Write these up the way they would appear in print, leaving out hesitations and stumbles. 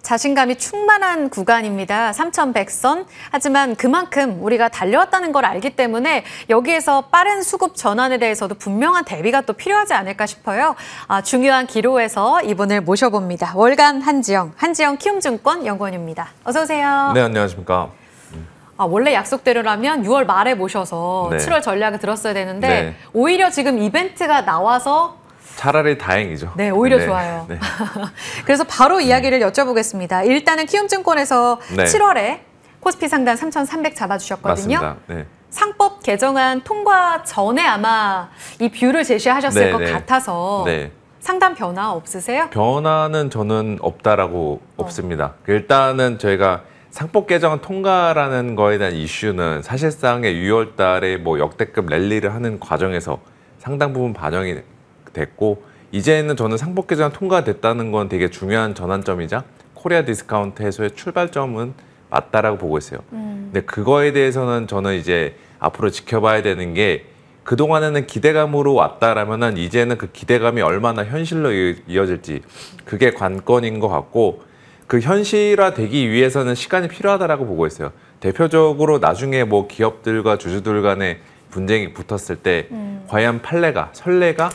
자신감이 충만한 구간입니다. 3,100선. 하지만 그만큼 우리가 달려왔다는 걸 알기 때문에 여기에서 빠른 수급 전환에 대해서도 분명한 대비가 또 필요하지 않을까 싶어요. 중요한 기로에서 이분을 모셔봅니다. 월간 한지영 키움증권 연구원입니다. 어서 오세요. 네, 안녕하십니까. 원래 약속대로라면 6월 말에 모셔서 네. 7월 전략을 들었어야 되는데 네. 오히려 지금 이벤트가 나와서 차라리 다행이죠. 네, 오히려 네. 좋아요. 네. 그래서 바로 이야기를 여쭤보겠습니다. 일단은 키움증권에서 네. 7월에 코스피 상단 3,300 잡아주셨거든요. 맞습니다. 네. 상법 개정안 통과 전에 아마 이 뷰를 제시하셨을 네, 것 네. 같아서 네. 상단 변화 없으세요? 변화는 저는 없습니다. 일단은 저희가 상법 개정안 통과라는 거에 대한 이슈는 사실상의 6월 달에 뭐 역대급 랠리를 하는 과정에서 상당 부분 반영이 됐고, 이제는 저는 상법 개정안 통과됐다는 건 되게 중요한 전환점이자 코리아 디스카운트 해소의 출발점은 맞다라고 보고 있어요. 근데 그거에 대해서는 저는 이제 앞으로 지켜봐야 되는 게, 그동안에는 기대감으로 왔다라면은 이제는 그 기대감이 얼마나 현실로 이어질지, 그게 관건인 것 같고, 그 현실화되기 위해서는 시간이 필요하다라고 보고 있어요. 대표적으로 나중에 뭐 기업들과 주주들 간의 분쟁이 붙었을 때 과연 선례가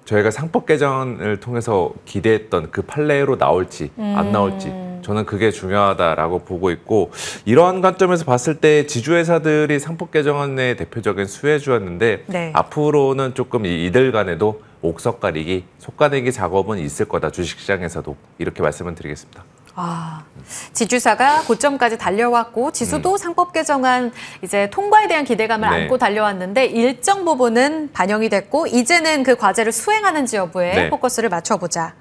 저희가 상법 개정을 통해서 기대했던 그 판례로 나올지 안 나올지, 저는 그게 중요하다라고 보고 있고, 이러한 관점에서 봤을 때 지주회사들이 상법 개정안의 대표적인 수혜주였는데 네. 앞으로는 조금 이들 간에도 옥석 가리기, 속가내기 작업은 있을 거다, 주식시장에서도. 이렇게 말씀을 드리겠습니다. 지주사가 고점까지 달려왔고 지수도 상법 개정안 이제 통과에 대한 기대감을 네. 안고 달려왔는데 일정 부분은 반영이 됐고 이제는 그 과제를 수행하는지 여부에 네. 포커스를 맞춰보자.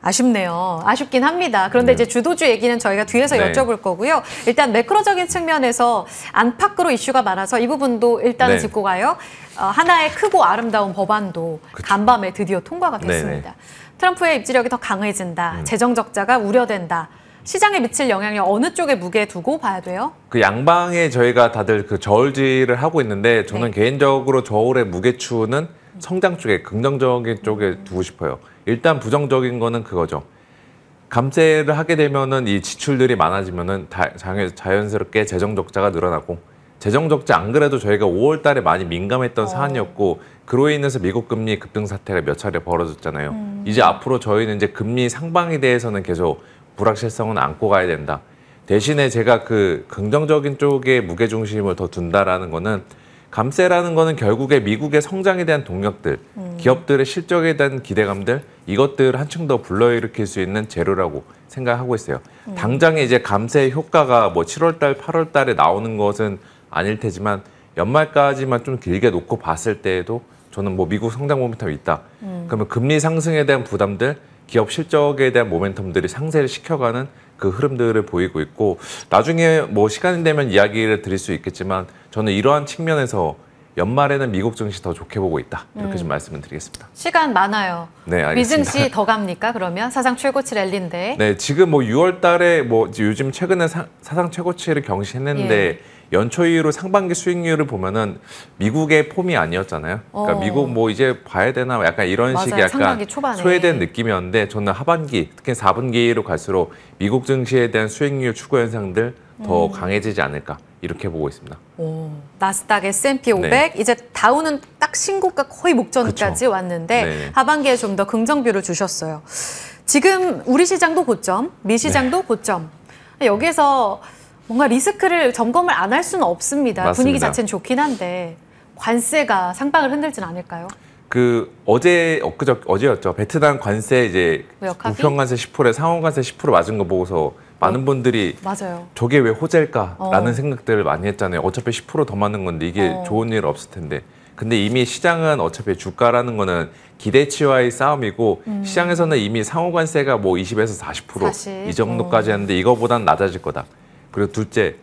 아쉽네요. 아쉽긴 합니다. 그런데 이제 주도주 얘기는 저희가 뒤에서 네. 여쭤볼 거고요. 일단 매크로적인 측면에서 안팎으로 이슈가 많아서 이 부분도 일단은 네. 짚고 가요. 하나의 크고 아름다운 법안도 간밤에 드디어 통과가 됐습니다. 네네. 트럼프의 입지력이 더 강해진다. 재정 적자가 우려된다. 시장에 미칠 영향력 어느 쪽에 무게 두고 봐야 돼요? 그 양방에 저희가 다들 그 저울질을 하고 있는데, 저는 네. 개인적으로 저울의 무게추는 성장 쪽에, 긍정적인 쪽에 두고 싶어요. 일단 부정적인 거는 그거죠. 감세를 하게 되면은 이 지출들이 많아지면은 자연스럽게 재정 적자가 늘어나고, 재정 적자 안 그래도 저희가 5월 달에 많이 민감했던 사안이었고, 그로 인해서 미국 금리 급등 사태가 몇 차례 벌어졌잖아요. 이제 앞으로 저희는 이제 금리 상방에 대해서는 계속 불확실성은 안고 가야 된다. 대신에 제가 그 긍정적인 쪽에 무게중심을 더 둔다라는 거는, 감세라는 거는 결국에 미국의 성장에 대한 동력들, 기업들의 실적에 대한 기대감들, 이것들을 한층 더 불러일으킬 수 있는 재료라고 생각하고 있어요. 당장에 이제 감세 효과가 뭐 7월 달, 8월 달에 나오는 것은 아닐 테지만, 연말까지만 좀 길게 놓고 봤을 때에도 저는 뭐 미국 성장 모멘텀이 있다. 그러면 금리 상승에 대한 부담들, 기업 실적에 대한 모멘텀들이 상쇄를 시켜가는 그 흐름들을 보이고 있고, 나중에 뭐 시간이 되면 이야기를 드릴 수 있겠지만, 저는 이러한 측면에서 연말에는 미국 증시 더 좋게 보고 있다. 이렇게 좀 말씀을 드리겠습니다. 시간 많아요. 네, 알겠습니다. 미증시 더 갑니까? 그러면 사상 최고치 랠리인데. 네, 지금 뭐 6월 달에 뭐 요즘 최근에 사상 최고치를 경신했는데, 연초 이후로 상반기 수익률을 보면은 미국의 폼이 아니었잖아요. 그러니까 미국 뭐 이제 봐야 되나 약간 이런 맞아요. 식의 약간 상반기 초반에. 소외된 느낌이었는데, 저는 하반기, 특히 4분기로 갈수록 미국 증시에 대한 수익률 추구 현상들 더 강해지지 않을까, 이렇게 보고 있습니다. 나스닥, S&P 500, 네. 이제 다우는 딱 신고가 거의 목전까지 그쵸. 왔는데 네. 하반기에 좀 더 긍정뷰를 주셨어요. 지금 우리 시장도 고점, 미 시장도 고점. 여기에서 뭔가 리스크를 점검을 안 할 수는 없습니다. 맞습니다. 분위기 자체는 좋긴 한데 관세가 상방을 흔들진 않을까요? 그 어제였죠. 베트남 관세 이제 무역합의? 우편관세 10%에 상호관세 10% 맞은 거 보고서 많은 분들이 맞아요. 저게 왜 호재일까라는 생각들을 많이 했잖아요. 어차피 10%더 맞는 건데 이게 좋은 일 없을 텐데. 근데 이미 시장은 어차피 주가라는 거는 기대치와의 싸움이고, 시장에서는 이미 상호관세가 뭐 20에서 40% 이 정도까지 하는데 이거보단 낮아질 거다. 그리고 둘째,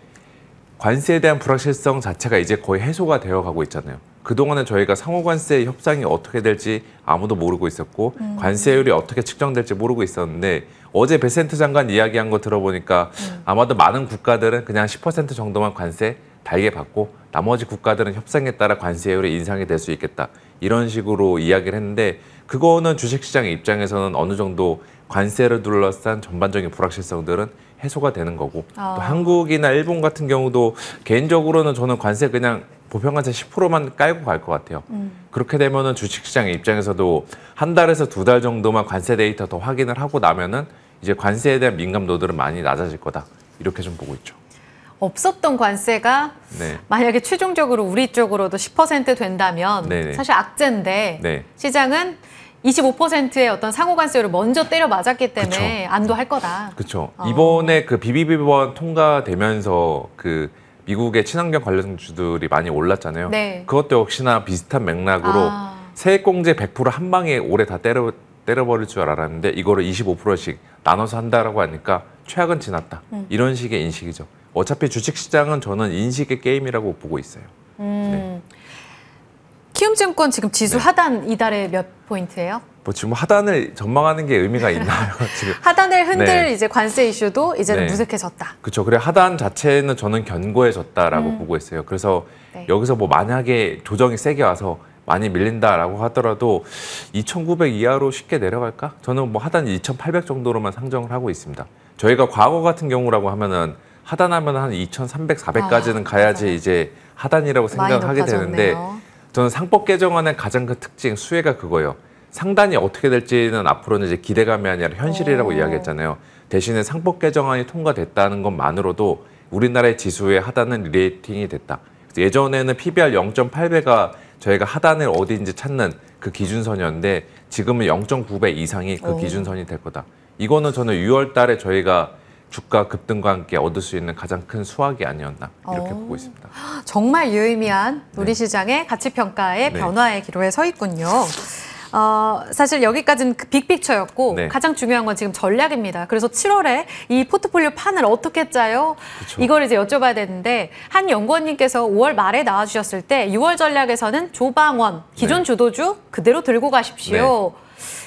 관세에 대한 불확실성 자체가 이제 거의 해소가 되어 가고 있잖아요. 그동안은 저희가 상호관세 협상이 어떻게 될지 아무도 모르고 있었고, 관세율이 어떻게 측정될지 모르고 있었는데, 어제 베센트 장관 이야기한 거 들어보니까 아마도 많은 국가들은 그냥 10% 정도만 관세 달게 받고 나머지 국가들은 협상에 따라 관세율이 인상이 될 수 있겠다. 이런 식으로 이야기를 했는데 그거는 주식시장의 입장에서는 어느 정도 관세를 둘러싼 전반적인 불확실성들은 해소가 되는 거고 또 한국이나 일본 같은 경우도 개인적으로는 저는 관세 그냥 보편관세 10%만 깔고 갈 것 같아요. 그렇게 되면은 주식시장의 입장에서도 한 달에서 두 달 정도만 관세 데이터 더 확인을 하고 나면은 이제 관세에 대한 민감도들은 많이 낮아질 거다. 이렇게 좀 보고 있죠. 없었던 관세가 네. 만약에 최종적으로 우리 쪽으로도 10% 된다면 네네. 사실 악재인데 네. 시장은 25%의 어떤 상호 관세율을 먼저 때려 맞았기 때문에 안도할 거다. 그렇죠. 이번에 그 BBB번 통과되면서 그 미국의 친환경 관련주들이 많이 올랐잖아요. 네. 그것도 역시나 비슷한 맥락으로 세액공제 100% 한 방에 올해 다 때려버릴 줄 알았는데 이거를 25%씩 나눠서 한다라고 하니까 최악은 지났다. 이런 식의 인식이죠. 어차피 주식시장은 저는 인식의 게임이라고 보고 있어요. 네. 키움증권 지금 지수 네. 하단 이달에 몇 포인트예요? 뭐 지금 하단을 전망하는 게 의미가 있나요? 지금 하단을 흔들 네. 이제 관세 이슈도 이제는 네. 무색해졌다. 그렇죠. 그래 하단 자체는 저는 견고해졌다라고 보고 있어요. 그래서 네. 여기서 뭐 만약에 조정이 세게 와서 많이 밀린다라고 하더라도 2,900 이하로 쉽게 내려갈까? 저는 뭐 하단 2,800 정도로만 상정을 하고 있습니다. 저희가 과거 같은 경우라고 하면은 하단하면 한 2,300, 400까지는 가야지 맞아요. 이제 하단이라고 생각하게 되는데 저는 상법 개정안의 가장 큰 특징 수혜가 그거예요. 상단이 어떻게 될지는 앞으로는 이제 기대감이 아니라 현실이라고 이야기했잖아요. 대신에 상법 개정안이 통과됐다는 것만으로도 우리나라의 지수의 하단은 리레이팅이 됐다. 그래서 예전에는 PBR 0.8배가 저희가 하단을 어디인지 찾는 그 기준선이었는데 지금은 0.9배 이상이 그 기준선이 될 거다. 이거는 저는 6월 달에 저희가 주가 급등과 함께 얻을 수 있는 가장 큰 수확이 아니었나 이렇게 보고 있습니다. 정말 유의미한 우리 시장의 가치평가의 네. 변화의 기로에 서 있군요. 사실 여기까지는 그 빅픽처였고 네. 가장 중요한 건 지금 전략입니다. 그래서 7월에 이 포트폴리오 판을 어떻게 짜요? 그쵸. 이걸 이제 여쭤봐야 되는데 한 연구원님께서 5월 말에 나와주셨을 때 6월 전략에서는 조방원, 기존 네. 주도주 그대로 들고 가십시오.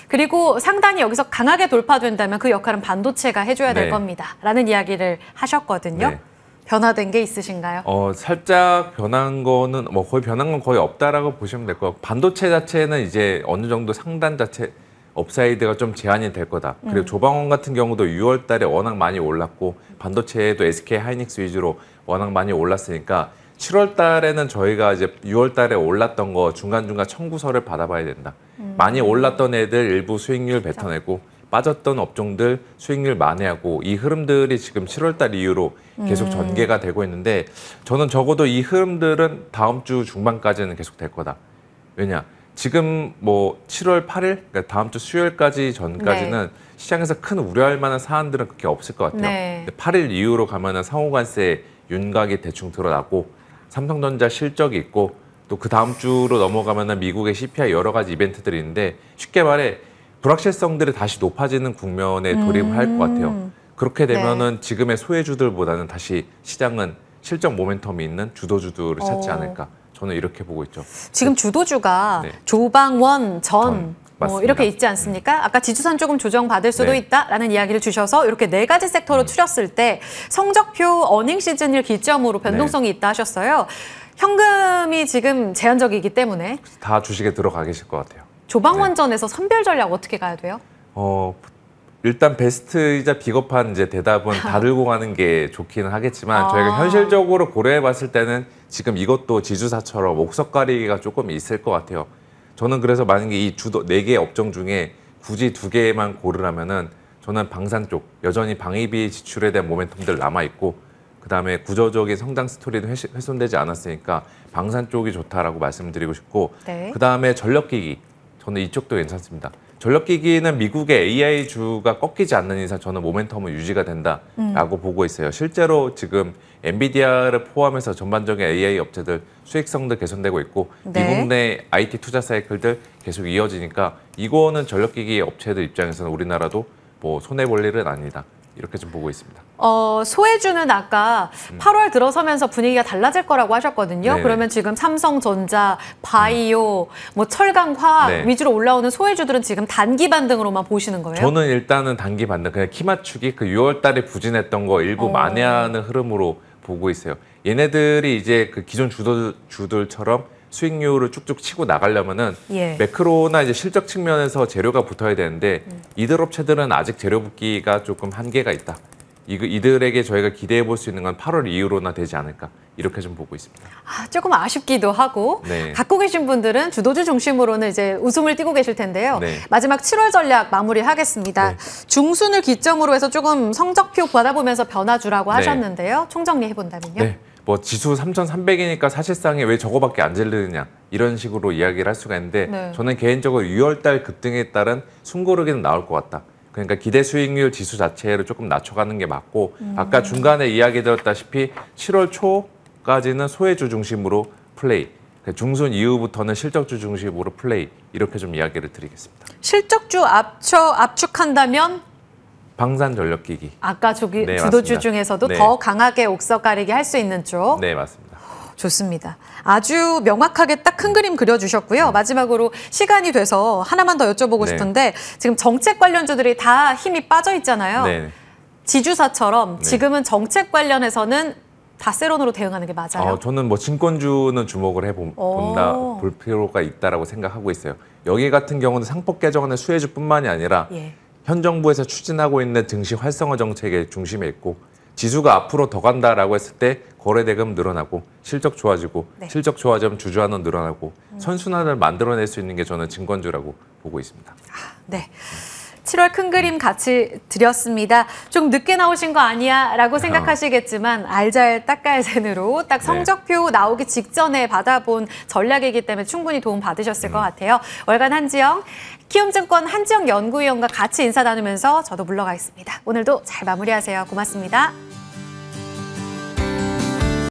그리고 상단이 여기서 강하게 돌파된다면 그 역할은 반도체가 해줘야 될 네. 겁니다. 라는 이야기를 하셨거든요. 네. 변화된 게 있으신가요? 살짝 변한 거는 뭐 거의 변한 건 거의 없다라고 보시면 될 것 같고 반도체 자체는 이제 어느 정도 상단 자체 업사이드가 좀 제한이 될 거다. 그리고 조방원 같은 경우도 6월 달에 워낙 많이 올랐고 반도체에도 SK 하이닉스 위주로 워낙 많이 올랐으니까 7월 달에는 저희가 이제 6월 달에 올랐던 거 중간중간 청구서를 받아봐야 된다. 많이 올랐던 애들 일부 수익률 뱉어내고 빠졌던 업종들 수익률 만회하고 이 흐름들이 지금 7월 달 이후로 계속 전개가 되고 있는데 저는 적어도 이 흐름들은 다음 주 중반까지는 계속 될 거다. 왜냐? 지금 뭐 7월 8일, 그러니까 다음 주 수요일까지 전까지는 시장에서 큰 우려할 만한 사안들은 그렇게 없을 것 같아요. 네. 근데 8일 이후로 가면은 상호관세 윤곽이 대충 드러나고 삼성전자 실적이 있고 또 그 다음 주로 넘어가면은 미국의 CPI 여러 가지 이벤트들이 있는데 쉽게 말해 불확실성들이 다시 높아지는 국면에 돌입을 할 것 같아요. 그렇게 되면은 지금의 소외주들보다는 다시 시장은 실적 모멘텀이 있는 주도주들을 찾지 않을까. 저는 이렇게 보고 있죠. 지금 주도주가 네. 조방원, 전 뭐 맞습니다. 이렇게 있지 않습니까? 아까 지주산 조금 조정받을 수도 네. 있다라는 이야기를 주셔서 이렇게 네 가지 섹터로 추렸을 때 성적표 어닝 시즌을 기점으로 변동성이 있다 하셨어요. 현금이 지금 제한적이기 때문에 다 주식에 들어가 계실 것 같아요. 조방원전에서 선별 전략 어떻게 가야 돼요? 일단 베스트이자 비겁한 이제 대답은 다 들고 가는 게 좋기는 하겠지만 저희가 현실적으로 고려해 봤을 때는 지금 이것도 지주사처럼 옥석 가리기가 조금 있을 것 같아요. 저는 그래서 만약에 이 주도 4개 업종 중에 굳이 2개만 고르라면은 저는 방산 쪽 여전히 방위비 지출에 대한 모멘텀들 남아 있고 그다음에 구조적인 성장 스토리도 훼손되지 않았으니까 방산 쪽이 좋다라고 말씀드리고 싶고 네. 그다음에 전력기기 저는 이쪽도 괜찮습니다. 전력기기는 미국의 AI주가 꺾이지 않는 이상 저는 모멘텀은 유지가 된다라고 보고 있어요. 실제로 지금 엔비디아를 포함해서 전반적인 AI 업체들 수익성도 개선되고 있고 네. 미국 내 IT 투자 사이클들 계속 이어지니까 이거는 전력기기 업체들 입장에서는 우리나라도 뭐 손해볼 일은 아니다. 이렇게 좀 보고 있습니다. 소외주는 아까 8월 들어서면서 분위기가 달라질 거라고 하셨거든요. 네. 그러면 지금 삼성전자, 바이오, 뭐 철강, 화학 네. 위주로 올라오는 소외주들은 지금 단기 반등으로만 보시는 거예요? 저는 일단은 단기 반등 그냥 키 맞추기 그 6월 달에 부진했던 거 일부 만회하는 흐름으로 보고 있어요. 얘네들이 이제 그 기존 주들처럼 수익률을 쭉쭉 치고 나가려면은 예. 매크로나 이제 실적 측면에서 재료가 붙어야 되는데 이들 업체들은 아직 재료 붙기가 조금 한계가 있다. 이들에게 저희가 기대해 볼 수 있는 건 8월 이후로나 되지 않을까 이렇게 좀 보고 있습니다. 조금 아쉽기도 하고 네. 갖고 계신 분들은 주도주 중심으로는 이제 웃음을 띠고 계실 텐데요. 네. 마지막 7월 전략 마무리하겠습니다. 네. 중순을 기점으로 해서 조금 성적표 받아보면서 변화주라고 네. 하셨는데요. 총정리해 본다면요. 네. 뭐 지수 3,300이니까 사실상에 왜 저거밖에 안 질르느냐 이런 식으로 이야기를 할 수가 있는데 네. 저는 개인적으로 6월달 급등에 따른 숨고르기는 나올 것 같다. 그러니까 기대 수익률 지수 자체를 조금 낮춰가는 게 맞고 아까 중간에 이야기 드렸다시피 7월 초까지는 소외주 중심으로 플레이, 중순 이후부터는 실적주 중심으로 플레이 이렇게 좀 이야기를 드리겠습니다. 실적주 압축한다면 방산전력기기. 아까 네, 주도주 맞습니다. 중에서도 네. 더 강하게 옥석 가리기 할 수 있는 쪽. 네, 맞습니다. 좋습니다. 아주 명확하게 딱 큰 그림 그려주셨고요. 마지막으로 시간이 돼서 하나만 더 여쭤보고 네. 싶은데 지금 정책 관련주들이 다 힘이 빠져 있잖아요. 네. 지주사처럼 네. 지금은 정책 관련해서는 다세론으로 대응하는 게 맞아요. 저는 뭐 증권주는 주목을 볼 필요가 있다라고 생각하고 있어요. 여기 같은 경우는 상법 개정안의 수혜주뿐만이 아니라 예. 현 정부에서 추진하고 있는 증시 활성화 정책의 중심에 있고 지수가 앞으로 더 간다라고 했을 때 거래 대금 늘어나고 실적 좋아지고 네. 실적 좋아지면 주주환원 늘어나고 선순환을 만들어낼 수 있는 게 저는 증권주라고 보고 있습니다. 네. 7월 큰 그림 같이 드렸습니다. 좀 늦게 나오신 거 아니야? 라고 생각하시겠지만 알잘 딱깔센으로 딱 성적표 나오기 직전에 받아본 전략이기 때문에 충분히 도움 받으셨을 것 같아요. 월간 한지영, 키움증권 한지영 연구위원과 같이 인사 나누면서 저도 물러가겠습니다. 오늘도 잘 마무리하세요. 고맙습니다.